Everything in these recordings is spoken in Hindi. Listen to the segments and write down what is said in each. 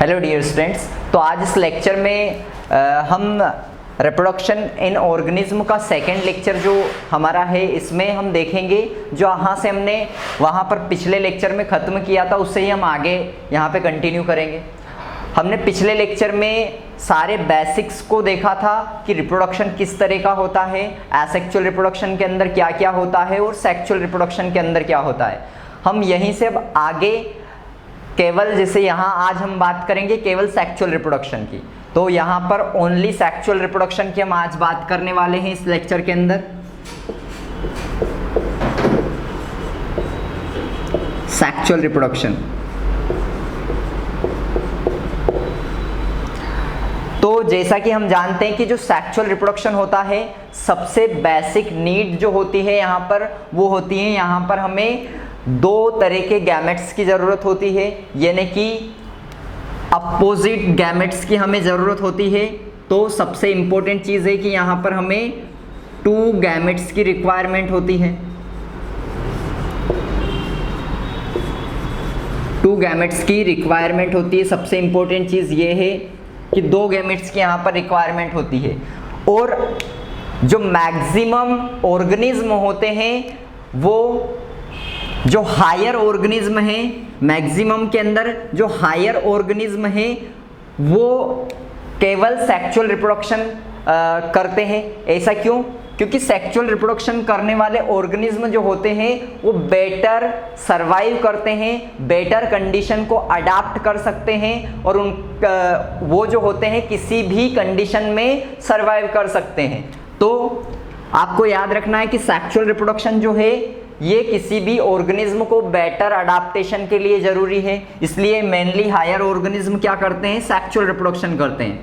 Hello dear students. तो आज इस लेक्चर में हम रिप्रोडक्शन इन ऑर्गेनिज्म का सेकेंड लेक्चर जो हमारा है इसमें हम देखेंगे जो यहाँ से हमने वहाँ पर पिछले लेक्चर में ख़त्म किया था उससे ही हम आगे यहाँ पे कंटिन्यू करेंगे। हमने पिछले लेक्चर में सारे बेसिक्स को देखा था कि रिप्रोडक्शन किस तरह का होता है, एसेक्सुअल रिप्रोडक्शन के अंदर क्या क्या होता है और सेक्सुअल रिप्रोडक्शन के अंदर क्या होता है। हम यहीं से अब आगे केवल जैसे यहाँ आज हम बात करेंगे केवल सेक्सुअल रिप्रोडक्शन की, तो यहाँ पर ओनली सेक्सुअल रिप्रोडक्शन की हम आज बात करने वाले हैं इस लेक्चर के अंदर। सेक्सुअल रिप्रोडक्शन, तो जैसा कि हम जानते हैं कि जो सेक्सुअल रिप्रोडक्शन होता है सबसे बेसिक नीड जो होती है यहाँ पर वो होती है, यहाँ पर हमें दो तरह के गैमेट्स की ज़रूरत होती है, यानी कि अपोजिट गैमेट्स की हमें ज़रूरत होती है। तो सबसे इम्पोर्टेंट चीज़ है कि यहाँ पर हमें 2 गैमेट्स की रिक्वायरमेंट होती है। 2 गैमेट्स की रिक्वायरमेंट होती है। सबसे इम्पोर्टेंट चीज़ ये है कि 2 गैमेट्स की यहाँ पर रिक्वायरमेंट होती है। और जो मैक्सिमम ऑर्गेनिज्म होते हैं वो जो हायर ऑर्गेनिज्म है, मैक्सिमम के अंदर जो हायर ऑर्गेनिज्म है वो केवल सेक्सुअल रिप्रोडक्शन करते हैं। ऐसा क्यों? क्योंकि सेक्सुअल रिप्रोडक्शन करने वाले ऑर्गेनिज्म जो होते हैं वो बेटर सरवाइव करते हैं, बेटर कंडीशन को अडाप्ट कर सकते हैं और वो जो होते हैं किसी भी कंडीशन में सरवाइव कर सकते हैं। तो आपको याद रखना है कि सेक्सुअल रिप्रोडक्शन जो है ये किसी भी ऑर्गेनिज्म को बेटर अडाप्टेशन के लिए ज़रूरी है, इसलिए मेनली हायर ऑर्गेनिज्म क्या करते हैं, सेक्सुअल रिप्रोडक्शन करते हैं।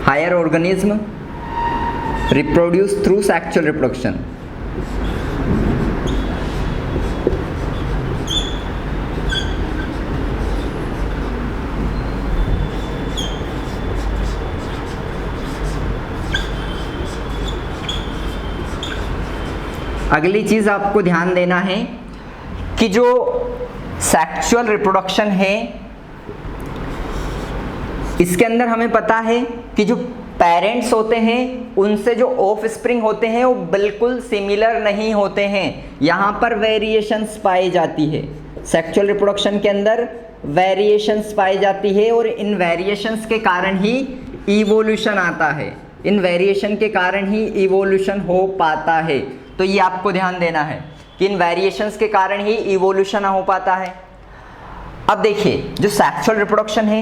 Higher organism reproduce through sexual reproduction. अगली चीज़ आपको ध्यान देना है कि जो सेक्सुअल रिप्रोडक्शन है इसके अंदर हमें पता है कि जो पेरेंट्स होते हैं उनसे जो ऑफ स्प्रिंग होते हैं वो बिल्कुल सिमिलर नहीं होते हैं। यहाँ पर वेरिएशंस पाई जाती है, सेक्सुअल रिप्रोडक्शन के अंदर वेरिएशंस पाई जाती है और इन वेरिएशंस के कारण ही इवोल्यूशन आता है, इन वेरिएशन के कारण ही इवोल्यूशन हो पाता है। तो ये आपको ध्यान देना है कि इन वेरिएशंस के कारण ही इवोल्यूशन हो पाता है। अब देखिए जो सेक्सुअल रिप्रोडक्शन है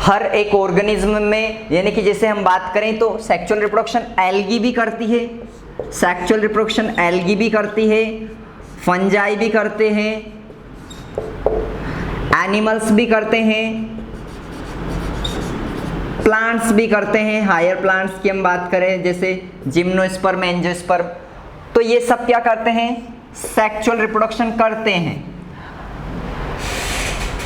हर एक ऑर्गेनिज्म में, यानी कि जैसे हम बात करें तो सेक्सुअल रिप्रोडक्शन एल्गी भी करती है, सेक्सुअल रिप्रोडक्शन एल्गी भी करती है, फंजाई भी करते हैं, एनिमल्स भी करते हैं, प्लांट्स भी करते हैं। हायर प्लांट्स की हम बात करें जैसे जिम्नोस्पर्म, एंजियोस्पर्म, तो ये सब क्या करते हैं, सेक्सुअल रिप्रोडक्शन करते हैं।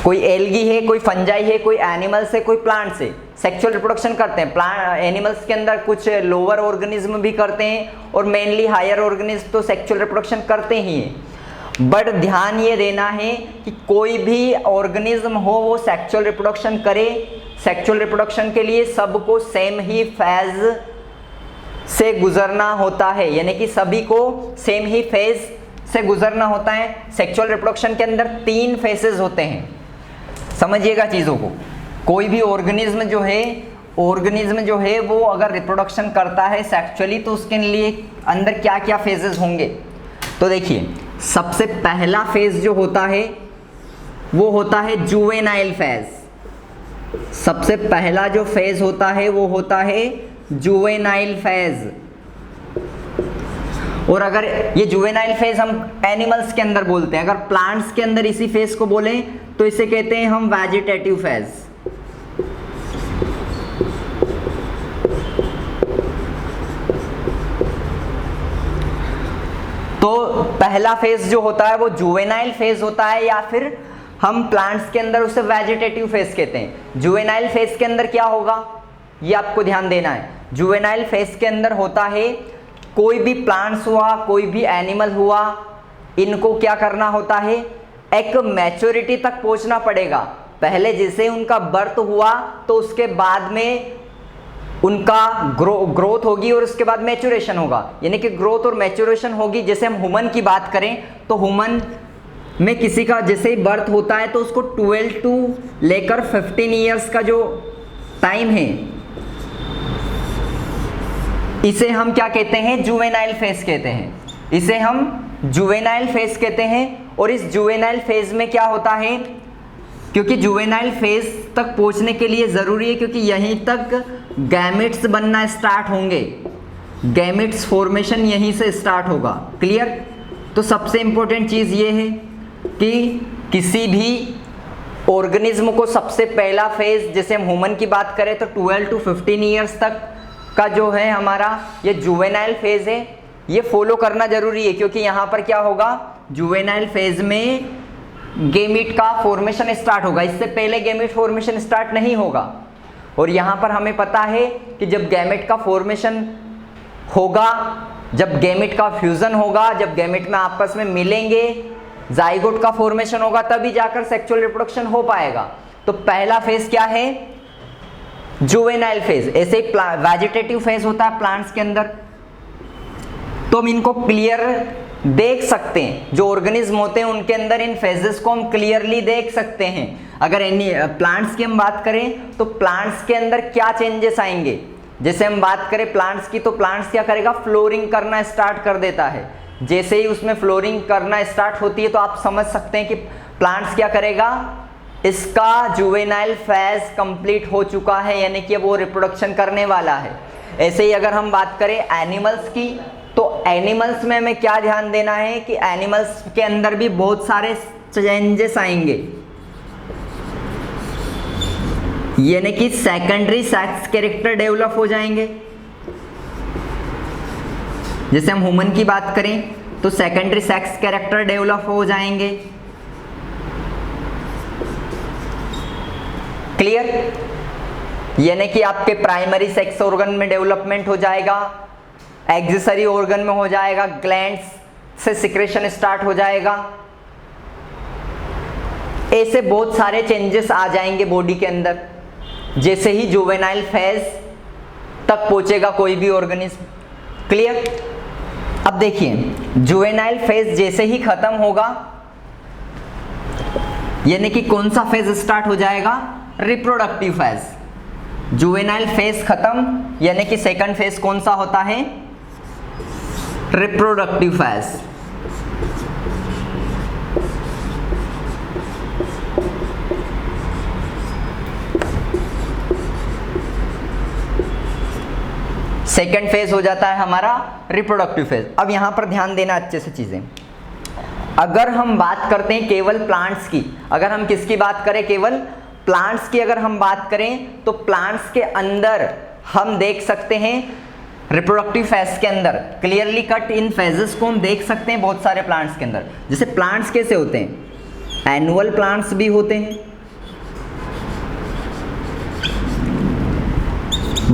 कोई एल्गी है, कोई फंजाई है, कोई एनिमल्स है, कोई प्लांट्स है, सेक्सुअल रिप्रोडक्शन करते हैं। एनिमल्स के अंदर कुछ लोअर ऑर्गेनिज्म भी करते हैं और मेनली हायर ऑर्गेनिज्म तो सेक्सुअल रिप्रोडक्शन करते ही हैं। बट ध्यान ये देना है कि कोई भी ऑर्गेनिज्म हो वो सेक्सुअल रिप्रोडक्शन करे, सेक्सुअल रिप्रोडक्शन के लिए सबको सेम ही फेज से गुजरना होता है, यानी कि सभी को सेम ही फेज से गुजरना होता है। सेक्सुअल रिप्रोडक्शन के अंदर 3 फेजेस होते हैं, समझिएगा चीज़ों को। कोई भी ऑर्गेनिज्म जो है वो अगर रिप्रोडक्शन करता है सेक्सुअली तो उसके लिए अंदर क्या क्या फेजेस होंगे। तो देखिए सबसे पहला फेज जो होता है वो होता है जुवेनाइल फेज। सबसे पहला जो फेज होता है वो होता है जुवेनाइल फेज। और अगर ये जुवेनाइल फेज हम एनिमल्स के अंदर बोलते हैं, अगर प्लांट्स के अंदर इसी फेज को बोलें तो इसे कहते हैं हम वेजिटेटिव फेज। तो पहला फेज जो होता है वो जुवेनाइल फेज होता है या फिर हम प्लांट्स के अंदर उसे वेजिटेटिव फेज कहते हैं। जुवेनाइल फेज के अंदर क्या होगा, ये आपको ध्यान देना है। जुवेनाइल फेज के अंदर होता है कोई भी प्लांट्स हुआ, कोई भी एनिमल हुआ, इनको क्या करना होता है, एक मैच्योरिटी तक पहुंचना पड़ेगा। पहले जैसे उनका बर्थ हुआ तो उसके बाद में उनका ग्रोथ होगी और उसके बाद मैच्योरेशन होगा, यानी कि ग्रोथ और मैच्योरेशन होगी। जैसे हम ह्यूमन की बात करें तो ह्यूमन में किसी का जैसे ही बर्थ होता है तो उसको 12 टू लेकर 15 ईयर्स का जो टाइम है, इसे हम क्या कहते हैं, जुवेनाइल फेज कहते हैं। इसे हम जुवेनाइल फेज कहते हैं। और इस जुवेनाइल फेज में क्या होता है, क्योंकि जुवेनाइल फेज तक पहुंचने के लिए ज़रूरी है, क्योंकि यहीं तक गैमेट्स बनना स्टार्ट होंगे, गैमेट्स फॉर्मेशन यहीं से स्टार्ट होगा। क्लियर। तो सबसे इंपॉर्टेंट चीज़ ये है कि किसी भी ऑर्गेनिज्म को सबसे पहला फेज, जैसे हम ह्यूमन की बात करें तो 12 टू 15 ईयर्स तक का जो है हमारा ये जुवेनाइल फेज है, ये फॉलो करना जरूरी है। क्योंकि यहाँ पर क्या होगा, जुवेनाइल फेज में गैमेट का फॉर्मेशन स्टार्ट होगा, इससे पहले गैमेट फॉर्मेशन स्टार्ट नहीं होगा। और यहाँ पर हमें पता है कि जब गैमेट का फॉर्मेशन होगा, जब गैमेट का फ्यूजन होगा, जब गैमेट में आपस में मिलेंगे, जाइगोट का फॉर्मेशन होगा, तभी जाकर सेक्सुअल रिप्रोडक्शन हो पाएगा। तो पहला फेज क्या है, जुवेनाइल फेज। ऐसे ही वेजिटेटिव फेज होता है प्लांट्स के अंदर। तो हम इनको क्लियर देख सकते हैं, जो ऑर्गेनिज्म होते हैं उनके अंदर इन फेजेस को हम क्लियरली देख सकते हैं। अगर प्लांट्स की हम बात करें तो प्लांट्स के अंदर क्या चेंजेस आएंगे, जैसे हम बात करें प्लांट्स की, तो प्लांट्स क्या करेगा, फ्लोरिंग करना स्टार्ट कर देता है। जैसे ही उसमें फ्लोरिंग करना स्टार्ट होती है तो आप समझ सकते हैं कि प्लांट्स क्या करेगा, इसका जुवेनाइल फेज कंप्लीट हो चुका है, यानी कि वो रिप्रोडक्शन करने वाला है। ऐसे ही अगर हम बात करें एनिमल्स की, तो एनिमल्स में हमें क्या ध्यान देना है कि एनिमल्स के अंदर भी बहुत सारे चेंजेस आएंगे, यानी कि सेकेंडरी सेक्स कैरेक्टर डेवलप हो जाएंगे। जैसे हम ह्यूमन की बात करें तो सेकेंडरी सेक्स कैरेक्टर डेवलप हो जाएंगे। क्लियर। यानी कि आपके प्राइमरी सेक्स ऑर्गन में डेवलपमेंट हो जाएगा, एक्सेसरी ऑर्गन में हो जाएगा, ग्लैंड्स से सिक्रेशन स्टार्ट हो जाएगा। ऐसे बहुत सारे चेंजेस आ जाएंगे बॉडी के अंदर, जैसे ही जुवेनाइल फेज तक पहुंचेगा कोई भी ऑर्गेनिज्म। क्लियर। अब देखिए जुवेनाइल फेज जैसे ही खत्म होगा, यानी कि कौन सा फेज स्टार्ट हो जाएगा, रिप्रोडक्टिव फेज। जुवेनाइल फेज खत्म, यानी कि सेकंड फेज कौन सा होता है, रिप्रोडक्टिव फेज। सेकेंड फेज हो जाता है हमारा रिप्रोडक्टिव फेज। अब यहां पर ध्यान देना अच्छे से चीजें। अगर हम बात करते हैं केवल प्लांट्स की, अगर हम किसकी बात करें, केवल प्लांट्स की अगर हम बात करें तो प्लांट्स के अंदर हम देख सकते हैं रिप्रोडक्टिव फेज के अंदर क्लियरली कट इन फेजेस को हम देख सकते हैं बहुत सारे प्लांट्स के अंदर। जैसे प्लांट्स कैसे होते हैं, एनुअल प्लांट्स भी होते हैं,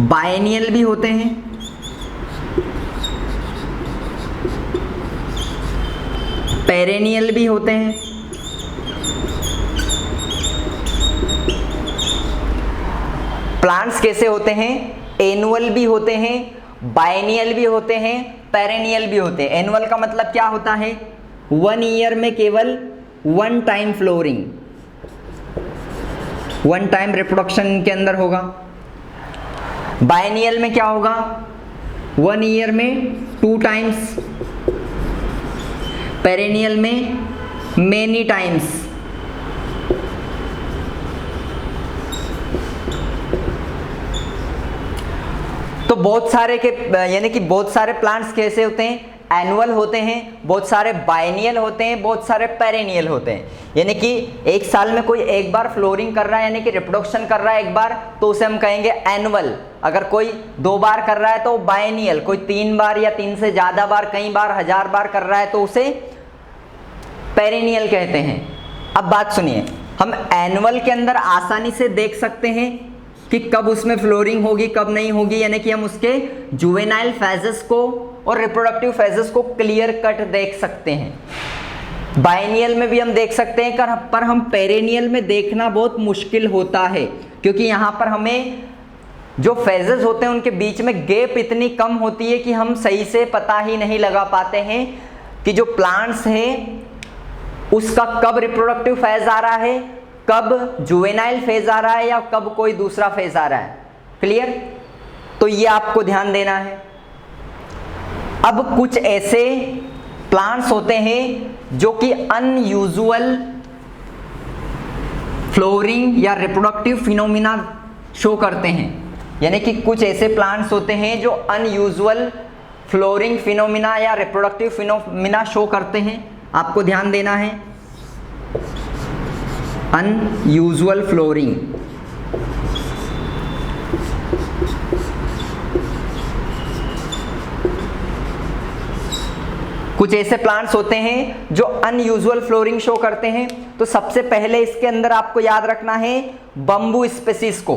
बायनियल भी होते हैं, पेरेनियल भी होते हैं, प्लांट्स कैसे होते हैं, एनुअल भी होते हैं, बायनियल भी होते हैं, पेरेनियल भी होते हैं। एनुअल का मतलब क्या होता है, 1 ईयर में केवल 1 टाइम फ्लोरिंग, 1 टाइम रिप्रोडक्शन के अंदर होगा। बायनियल में क्या होगा, 1 ईयर में 2 टाइम्स, पेरेनियल में मेनी टाइम्स। तो बहुत सारे के यानी कि बहुत सारे प्लांट्स कैसे होते हैं, एनुअल होते हैं, बहुत सारे बायनियल होते हैं, बहुत सारे पेरेनियल होते हैं। यानी कि एक साल में कोई एक बार फ्लोरिंग कर रहा है, यानी कि रिप्रोडक्शन कर रहा है एक बार, तो उसे हम कहेंगे एनुअल। अगर कोई 2 बार कर रहा है तो बायनियल, कोई 3 बार या 3 से ज़्यादा बार, कई बार 1000 बार कर रहा है तो उसे पेरेनियल कहते हैं। अब बात सुनिए, हम एनुअल के अंदर आसानी से देख सकते हैं कि कब उसमें फ्लोरिंग होगी कब नहीं होगी, यानी कि हम उसके जुवेनाइल फेजेस को और रिप्रोडक्टिव फेजेस को क्लियर कट देख सकते हैं। बाइनियल में भी हम देख सकते हैं, पर हम पेरेनियल में देखना बहुत मुश्किल होता है, क्योंकि यहाँ पर हमें जो फेजेस होते हैं उनके बीच में गैप इतनी कम होती है कि हम सही से पता ही नहीं लगा पाते हैं कि जो प्लांट्स हैं उसका कब रिप्रोडक्टिव फेज आ रहा है, कब जुवेनाइल फेज आ रहा है या कब कोई दूसरा फेज आ रहा है। क्लियर? तो ये आपको ध्यान देना है। अब कुछ ऐसे प्लांट्स होते हैं जो कि अनयूजुअल फ्लोरिंग या रिप्रोडक्टिव फिनोमिना शो करते हैं, यानी कि कुछ ऐसे प्लांट्स होते हैं जो अनयूजुअल फ्लोरिंग फिनोमिना या रिप्रोडक्टिव फिनोमिना शो करते हैं। आपको ध्यान देना है, अनयूजुअल फ्लोरिंग। कुछ ऐसे प्लांट्स होते हैं जो अनयूजुअल फ्लोरिंग शो करते हैं। तो सबसे पहले इसके अंदर आपको याद रखना है बम्बू स्पीसीज को।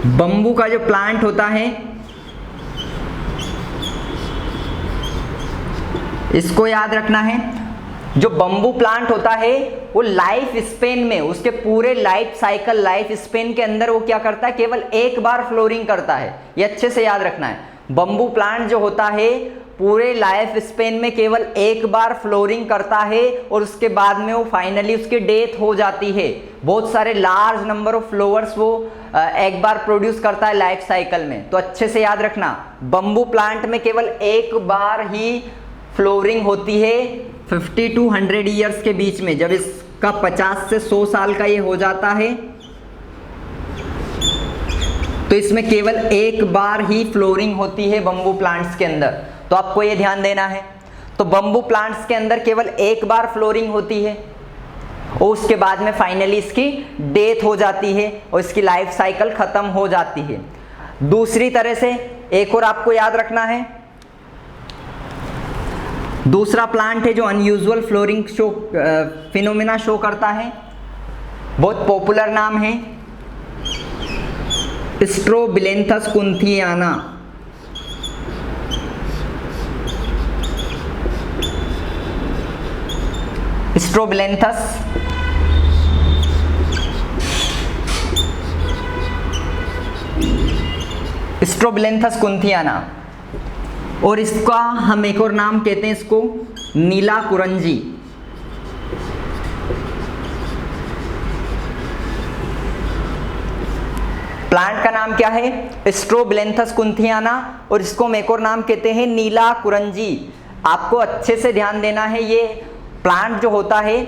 बम्बू का जो प्लांट होता है इसको याद रखना है। जो बम्बू प्लांट होता है वो लाइफ स्पेन में, उसके पूरे लाइफ साइकिल लाइफ स्पेन के अंदर वो क्या करता है, केवल एक बार फ्लोरिंग करता है। ये अच्छे से याद रखना है। बम्बू प्लांट जो होता है पूरे लाइफ स्पेन में केवल एक बार फ्लोरिंग करता है और उसके बाद में वो फाइनली उसकी डेथ हो जाती है। बहुत सारे लार्ज नंबर ऑफ फ्लावर्स वो एक बार प्रोड्यूस करता है लाइफ साइकिल में। तो अच्छे से याद रखना, बम्बू प्लांट में केवल एक बार ही फ्लोरिंग होती है 50 to 100 ईयर्स के बीच में। जब इसका 50 से 100 साल का ये हो जाता है तो इसमें केवल एक बार ही फ्लोरिंग होती है बम्बू प्लांट्स के अंदर। तो आपको ये ध्यान देना है। तो बम्बू प्लांट्स के अंदर केवल एक बार फ्लोरिंग होती है और उसके बाद में फाइनली इसकी डेथ हो जाती है और इसकी लाइफ साइकिल खत्म हो जाती है। दूसरी तरह से एक और आपको याद रखना है, दूसरा प्लांट है जो unusual flooring show phenomena show करता है। बहुत पॉपुलर नाम है स्ट्रोबिलेंथस कुंथियाना। स्ट्रोबिलेंथस स्ट्रोबिलेंथस कुंथियाना, और इसका हम एक और नाम कहते हैं इसको नीला कुरंजी। प्लांट का नाम क्या है? स्ट्रोबिलेंथस कुंथियाना, और इसको हम एक और नाम कहते हैं नीला कुरंजी। आपको अच्छे से ध्यान देना है, ये प्लांट जो होता है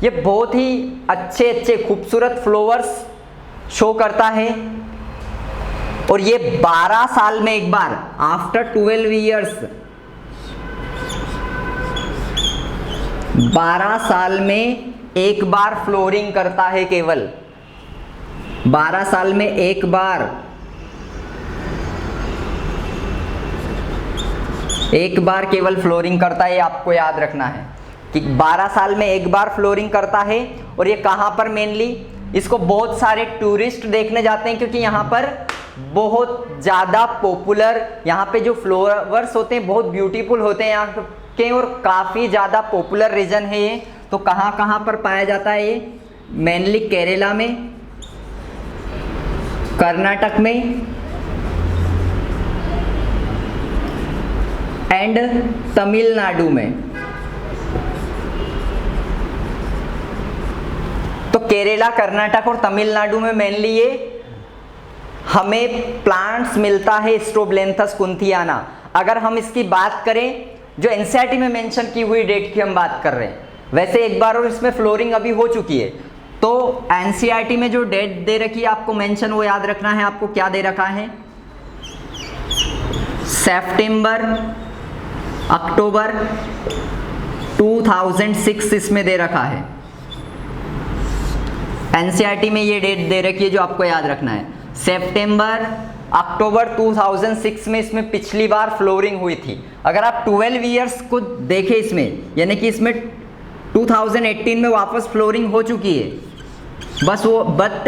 ये बहुत ही अच्छे अच्छे खूबसूरत फ्लावर्स शो करता है और ये 12 साल में एक बार, आफ्टर 12 ईयर्स, 12 साल में एक बार फ्लोरिंग करता है। केवल 12 साल में एक बार, केवल फ्लोरिंग करता है। आपको याद रखना है कि 12 साल में एक बार फ्लोरिंग करता है। और ये कहाँ पर मेनली, इसको बहुत सारे टूरिस्ट देखने जाते हैं क्योंकि यहाँ पर बहुत ज़्यादा पॉपुलर, यहाँ पे जो फ्लावर्स होते हैं बहुत ब्यूटीफुल होते हैं यहाँ के, और काफ़ी ज़्यादा पॉपुलर रीजन है ये। तो कहाँ कहाँ पर पाया जाता है ये? मेनली केरला में, कर्नाटक में एंड तमिलनाडु में। तो केरला, कर्नाटक और तमिलनाडु में मेनली ये हमें प्लांट्स मिलता है स्ट्रोबिलेंथस कुंथियाना। अगर हम इसकी बात करें, जो एनसीईआरटी में मेंशन की हुई डेट की हम बात कर रहे हैं, वैसे एक बार और इसमें फ्लोरिंग अभी हो चुकी है। तो एनसीईआरटी में जो डेट दे रखी है आपको मेंशन, वो याद रखना है। आपको क्या दे रखा है? सितंबर, अक्टूबर 2006 इसमें दे रखा है। एनसीईआरटी में ये डेट दे रखी है जो आपको याद रखना है। सितंबर, अक्टूबर 2006 में इसमें पिछली बार फ्लोरिंग हुई थी अगर आप 12 ईयर्स को देखें इसमें, यानी कि इसमें 2018 में वापस फ्लोरिंग हो चुकी है, बट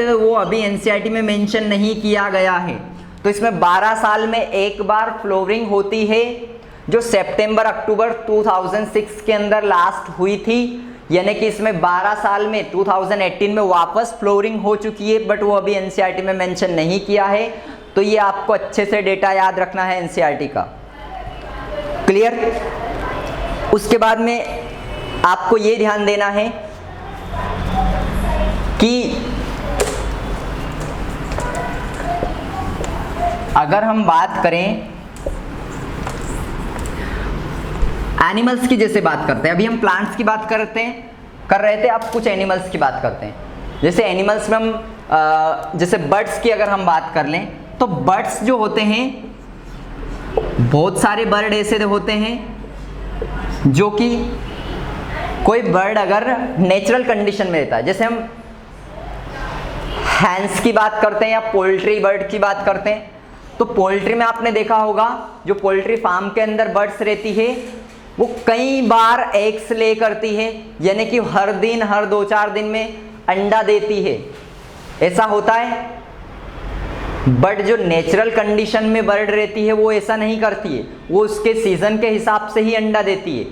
वो अभी एनसीईआरटी में मेंशन नहीं किया गया है। तो इसमें 12 साल में एक बार फ्लोरिंग होती है, जो सितंबर अक्टूबर 2006 के अंदर लास्ट हुई थी, यानी कि इसमें 12 साल में 2018 में वापस फ्लोरिंग हो चुकी है, बट वो अभी एनसीईआरटी में मेंशन नहीं किया है। तो ये आपको अच्छे से डेटा याद रखना है एनसीईआरटी का। क्लियर? उसके बाद में आपको ये ध्यान देना है कि अगर हम बात करें एनिमल्स की, जैसे बात करते हैं, अभी हम प्लांट्स की बात कर रहे थे, अब कुछ एनिमल्स की बात करते हैं। जैसे एनिमल्स में हम जैसे बर्ड्स की अगर हम बात कर लें, तो बर्ड्स जो होते हैं, बहुत सारे बर्ड ऐसे होते हैं जो कि कोई बर्ड अगर नेचुरल कंडीशन में रहता है, जैसे हम हैंस की बात करते हैं या पोल्ट्री बर्ड की बात करते हैं, तो पोल्ट्री में आपने देखा होगा जो पोल्ट्री फार्म के अंदर बर्ड्स रहती है वो कई बार एग्स ले करती है, यानी कि हर दिन, हर 2-4 दिन में अंडा देती है, ऐसा होता है। बट जो नेचुरल कंडीशन में बर्ड रहती है वो ऐसा नहीं करती है, वो उसके सीजन के हिसाब से ही अंडा देती है,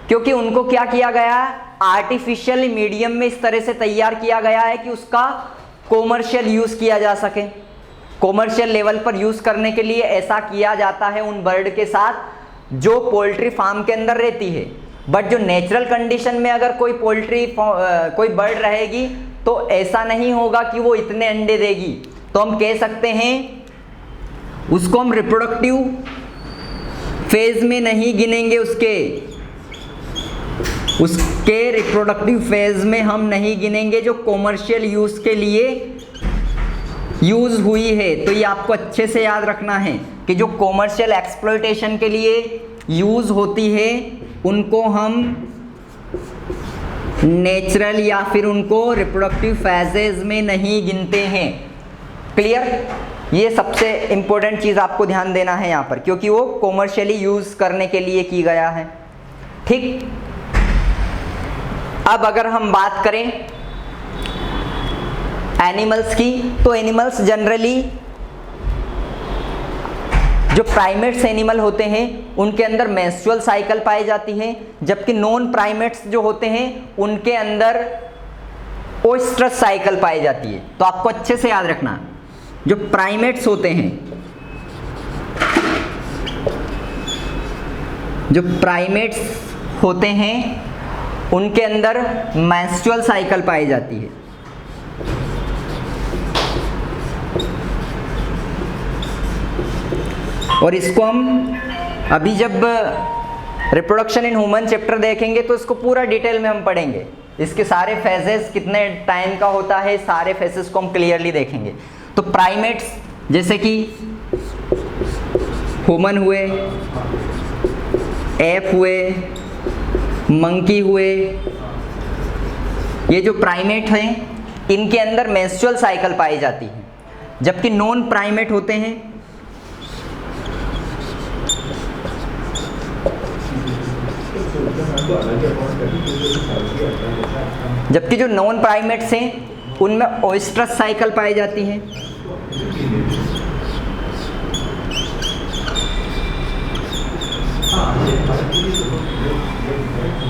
क्योंकि उनको क्या किया गया है, आर्टिफिशियल मीडियम में इस तरह से तैयार किया गया है कि उसका कॉमर्शियल यूज किया जा सके। कॉमर्शियल लेवल पर यूज करने के लिए ऐसा किया जाता है उन बर्ड के साथ जो पोल्ट्री फार्म के अंदर रहती है। बट जो नेचुरल कंडीशन में अगर कोई बर्ड रहेगी तो ऐसा नहीं होगा कि वो इतने अंडे देगी। तो हम कह सकते हैं उसको हम रिप्रोडक्टिव फेज में नहीं गिनेंगे, उसके रिप्रोडक्टिव फेज में हम नहीं गिनेंगे जो कॉमर्शियल यूज के लिए यूज हुई है। तो ये आपको अच्छे से याद रखना है कि जो कॉमर्शियल एक्सप्लॉयटेशन के लिए यूज होती है उनको हम नेचुरल या फिर उनको रिप्रोडक्टिव फेजेस में नहीं गिनते हैं। क्लियर? ये सबसे इंपॉर्टेंट चीज आपको ध्यान देना है यहाँ पर, क्योंकि वो कॉमर्शियली यूज करने के लिए की गया है। ठीक, अब अगर हम बात करें एनिमल्स की, तो एनिमल्स जनरली जो प्राइमेट्स एनिमल होते हैं उनके अंदर मेंस्ट्रुअल साइकिल पाई जाती है, जबकि नॉन प्राइमेट्स जो होते हैं उनके अंदर ओएस्ट्रस साइकिल पाई जाती है। तो आपको अच्छे से याद रखना, जो प्राइमेट्स होते हैं, जो प्राइमेट्स होते हैं उनके अंदर मेंस्ट्रुअल साइकिल पाई जाती है। और इसको हम अभी जब रिप्रोडक्शन इन ह्यूमन चैप्टर देखेंगे तो इसको पूरा डिटेल में हम पढ़ेंगे, इसके सारे फेजेस कितने टाइम का होता है, सारे फेजेस को हम क्लियरली देखेंगे। तो प्राइमेट्स जैसे कि ह्यूमन हुए, एप हुए, मंकी हुए, ये जो प्राइमेट हैं इनके अंदर मेंस्ट्रुअल साइकिल पाई जाती है, जबकि नॉन प्राइमेट होते हैं, जबकि जो नॉन प्राइमेट्स हैं उनमें ओएस्ट्रस साइकिल पाई जाती है।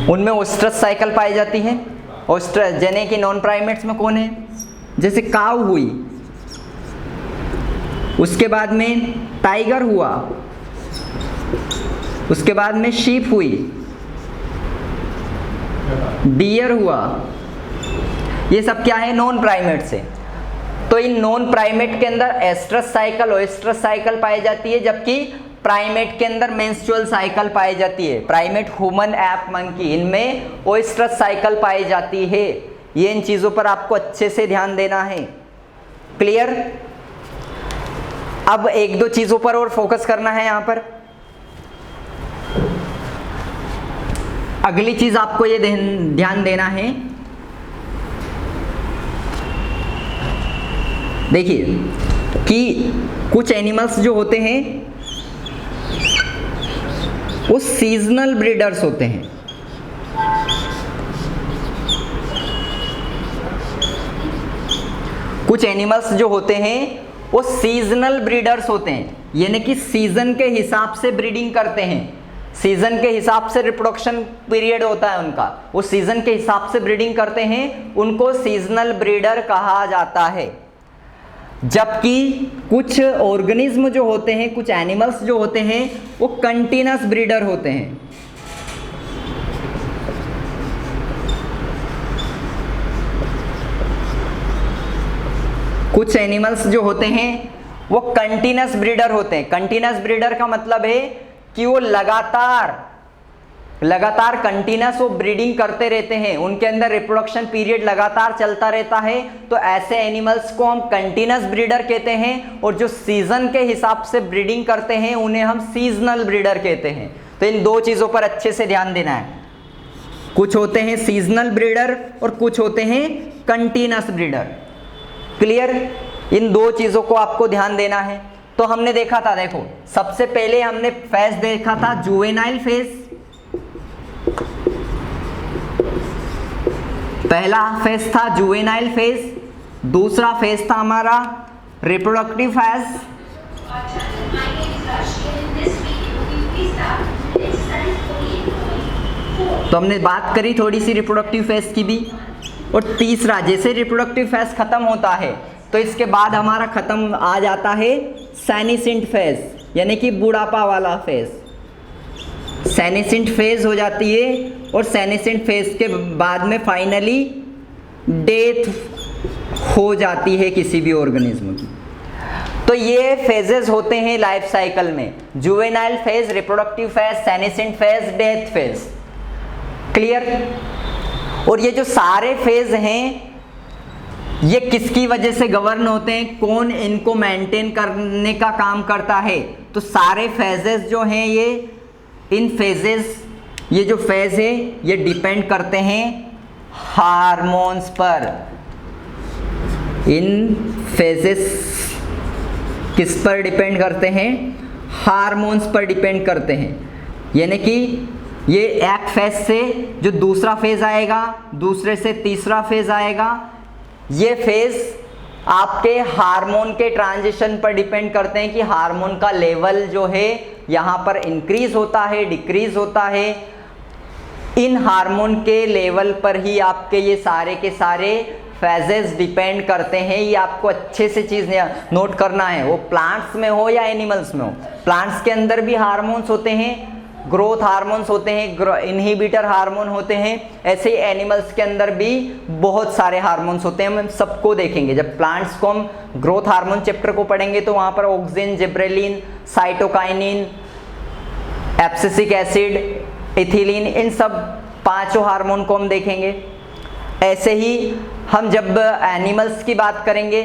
उनमें ओएस्ट्रस साइकिल पाई जाती है। ओएस्ट्रस जने कि नॉन प्राइमेट्स में कौन है, जैसे काऊ हुई, उसके बाद में टाइगर हुआ, उसके बाद में शीप हुई, डियर हुआ, ये सब क्या है, नॉन प्राइमेट से। तो इन नॉन प्राइमेट के अंदर एस्ट्रस साइकिल, ओएस्ट्रस साइकिल पाई जाती है, जबकि प्राइमेट के अंदर मेंस्ट्रुअल साइकिल पाई जाती है। प्राइमेट, ह्यूमन, एप, मंकी, इनमें ओएस्ट्रस साइकिल पाई जाती है। ये इन चीजों पर आपको अच्छे से ध्यान देना है। क्लियर? अब एक दो चीजों पर और फोकस करना है यहाँ पर। अगली चीज आपको ये ध्यान देना है, देखिए कि कुछ एनिमल्स जो होते हैं वो सीजनल ब्रीडर्स होते हैं। कुछ एनिमल्स जो होते हैं वो सीजनल ब्रीडर्स होते हैं, यानी कि सीजन के हिसाब से ब्रीडिंग करते हैं। सीजन के हिसाब से रिप्रोडक्शन पीरियड होता है उनका, वो सीजन के हिसाब से ब्रीडिंग करते हैं, उनको सीजनल ब्रीडर कहा जाता है। जबकि कुछ ऑर्गेनिज्म जो होते हैं, कुछ एनिमल्स जो होते हैं वो कंटिन्यूअस ब्रीडर होते हैं। कुछ एनिमल्स जो होते हैं वो कंटिन्यूअस ब्रीडर होते हैं। कंटिन्यूअस ब्रीडर का मतलब है कि वो लगातार कंटिन्यूअस वो ब्रीडिंग करते रहते हैं, उनके अंदर रिप्रोडक्शन पीरियड लगातार चलता रहता है, तो ऐसे एनिमल्स को हम कंटिन्यूअस ब्रीडर कहते हैं। और जो सीजन के हिसाब से ब्रीडिंग करते हैं उन्हें हम सीजनल ब्रीडर कहते हैं। तो इन दो चीज़ों पर अच्छे से ध्यान देना है। कुछ होते हैं सीजनल ब्रीडर और कुछ होते हैं कंटिन्यूअस ब्रीडर। क्लियर? इन दो चीज़ों को आपको ध्यान देना है। तो हमने देखा था, देखो सबसे पहले हमने फेज देखा था जुवेनाइल फेज, पहला फेज था जुवेनाइल फेज, दूसरा फेज था हमारा रिप्रोडक्टिव फेज। तो हमने बात करी थोड़ी सी रिप्रोडक्टिव फेज की भी। और तीसरा, जैसे रिप्रोडक्टिव फेज खत्म होता है तो इसके बाद हमारा खत्म आ जाता है सेनेसेंट फेज, यानी कि बुढ़ापा वाला फेज। सेनेसेंट फेज हो जाती है और सेनेसेंट फेज के बाद में फाइनली डेथ हो जाती है किसी भी ऑर्गेनिज्म की। तो ये फेजेस होते हैं लाइफ साइकिल में, juvenile phase, reproductive phase, senescent phase, death phase. Clear? और ये जो सारे फेज हैं ये किसकी वजह से गवर्न होते हैं, कौन इनको मेंटेन करने का काम करता है? तो सारे फेजेस जो हैं ये इन फेजेस, ये जो फेज है ये डिपेंड करते हैं हार्मोन्स पर। इन फेजेस किस पर डिपेंड करते हैं? हार्मोन्स पर डिपेंड करते हैं। यानी कि ये एक फेज से जो दूसरा फेज आएगा, दूसरे से तीसरा फेज आएगा, ये फेज आपके हार्मोन के ट्रांजिशन पर डिपेंड करते हैं कि हार्मोन का लेवल जो है यहाँ पर इंक्रीज होता है, डिक्रीज होता है। इन हार्मोन के लेवल पर ही आपके ये सारे के सारे फेजेस डिपेंड करते हैं। ये आपको अच्छे से चीज़ नोट करना है, वो प्लांट्स में हो या एनिमल्स में हो। प्लांट्स के अंदर भी हार्मोन्स होते हैं, ग्रोथ हार्मोन्स होते हैं, इनहिबिटर हार्मोन होते हैं। ऐसे ही एनिमल्स के अंदर भी बहुत सारे हार्मोन्स होते हैं, हम सबको देखेंगे। जब प्लांट्स को हम ग्रोथ हार्मोन चैप्टर को पढ़ेंगे तो वहाँ पर auxin, gibberellin, cytokinin, abscisic acid, ethylene, इन सब पांचों हार्मोन को हम देखेंगे। ऐसे ही हम जब एनिमल्स की बात करेंगे,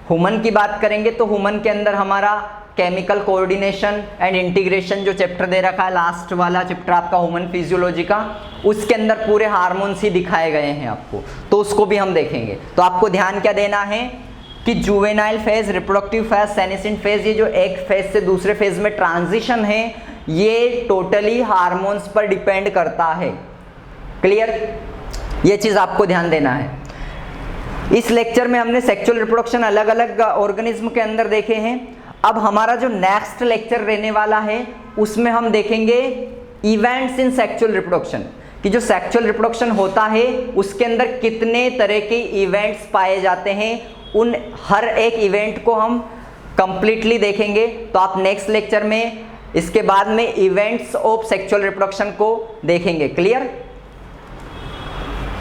ह्यूमन की बात करेंगे, तो ह्यूमन के अंदर हमारा केमिकल कोऑर्डिनेशन एंड इंटीग्रेशन जो चैप्टर दे रखा है, लास्ट वाला चैप्टर आपका ह्यूमन फिजियोलॉजी का, उसके अंदर पूरे हार्मोन्स ही दिखाए गए हैं आपको, तो उसको भी हम देखेंगे। तो आपको ध्यान क्या देना है कि juvenile phase, reproductive phase, senescent phase, ये जो एक फेज से दूसरे फेज में ट्रांजिशन है ये टोटली हार्मोन्स पर डिपेंड करता है। क्लियर? ये चीज़ आपको ध्यान देना है। इस लेक्चर में हमने सेक्सुअल रिप्रोडक्शन अलग अलग ऑर्गेनिज्म के अंदर देखे हैं। अब हमारा जो नेक्स्ट लेक्चर रहने वाला है उसमें हम देखेंगे इवेंट्स इन सेक्सुअल रिप्रोडक्शन, कि जो सेक्सुअल रिप्रोडक्शन होता है उसके अंदर कितने तरह के इवेंट्स पाए जाते हैं, उन हर एक इवेंट को हम कंप्लीटली देखेंगे। तो आप नेक्स्ट लेक्चर में इसके बाद में इवेंट्स ऑफ सेक्सुअल रिप्रोडक्शन को देखेंगे। क्लियर?